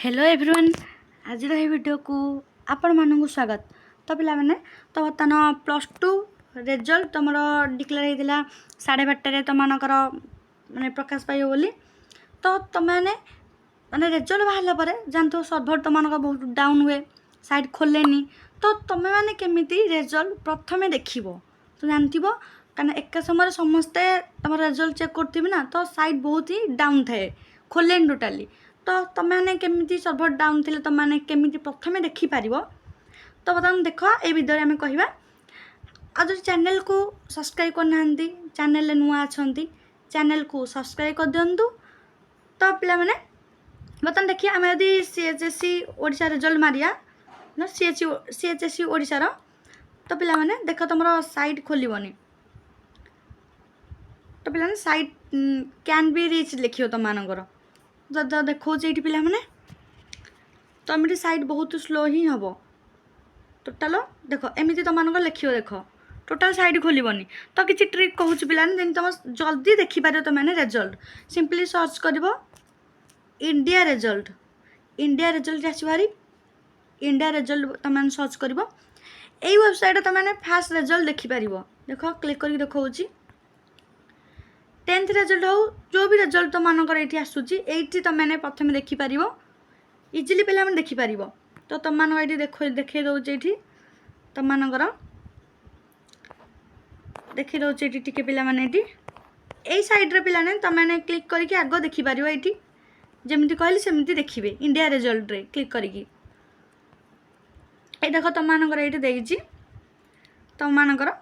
Hello everyone आज video को आपण मानक स्वागत। तो पे मैंने तो बर्तमान +2 रिजल्ट तुम डिक्लेयर होता 12:30 तुम मानने प्रकाश पाइब बोली। तो तुमने मैंने रिजल्ट बाहर पर जानते सर्भर तुम बहुत डाउन हुए साइट खोलेनी। तो तुम मैंने केमी रिजल्ट प्रथम देख तो जानथ कहीं एक समय समस्ते तुम रिजल्ट चेक करती ना तो साइट बहुत ही डाउन थाए खोलेनी टोटाली। तो तुमने केमी सर्भर डाउन थे तुमने केमी प्रथम देखिपार। तो बर्तमान देख ये वीडियो आम कह आज चैनल को सब्सक्राइब करना चैनल नुआ अच्छा चैनल को सब्सक्राइब कर दिंतु। तो पे मैंने बर्तमान देखिए आम यदि CHSE ओडिशा रिजल्ट मारिया ना CHSE ओडिशार तो पे मैंने देख तुम साइट खोलनी। तो पे साइट कैन बी रीच लिखियो तुम मानकर जब देखो ये पे मैंने तो एमती साइट बहुत स्लो ही हम टोटाल देख एमती तुम मान लिखियो देख टोटाल साइट खोलनी। तो किसी ट्रिक कहूँ पाने जेन तुम जल्दी देखिपार तुमने रिजल्ट सिंपली सर्च कर इंडिया रिजल्ट आस भारी इंडिया रिजल्ट तुम सर्च कर वेबसाइट तुमने फास्ट रिजल्ट देखिपार। देख क्लिक कर देखा 10th रिजल्ट हो जो भी रिजल्ट तुम मानकर ये आसूँ ये तुमने प्रथम देखिपार इजिली पे देखिपार। तो तुम मान ये देखे दौचे ये तुम मानकर देखे दौचे टी पे मैंने ये साइड्रे पे तुमने क्लिक करके आग देखिपार ये जमी कहली सेमती देखिए इंडिया रिजल्ट रे क्लिक करके ये देख तुम मानकर ये तुम मानकर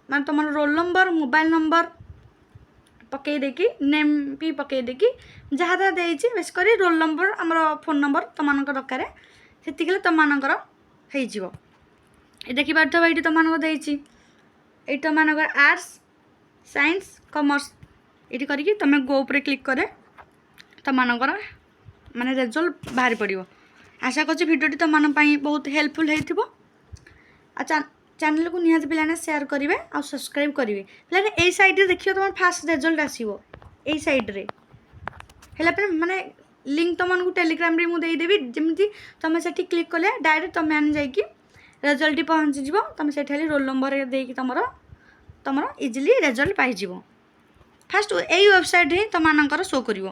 मान तुम रोल नंबर मोबाइल नंबर पकई देकी नेम भी पकई देकी जहाँ जहाँ देती बेस कर रोल नंबर आम फोन नंबर तुम मान दरकार से तुम मानकर हो देखिपार ये तुम मानक ये तुम मानकर आर्ट्स साइंस कॉमर्स ये करके तुम गो उपर क्लिक करे तुम मानकर माने रिजल्ट बाहरी पड़ो। आशा कर भिडियोटी तुम मान बहुत हेल्पफुल हो। चैनल को निहाती पे शेयर करेंगे और सब्सक्राइब करेंगे पे यही साइड्रे देखिए तुम फास्ट रिजल्ट आसो यही साइड्रे है माने लिंक तुमको टेलीग्राम रे मुझे देदेवी जमी तुम से क्लिक कले डायरेक्ट तुम मैंने जाकि रिजल्ट पहुँची जीव तुम से रोल नंबर देकी तुम इजिली रिजल्ट पाइज फास्ट यही वेबसाइट ही तुम शो कर।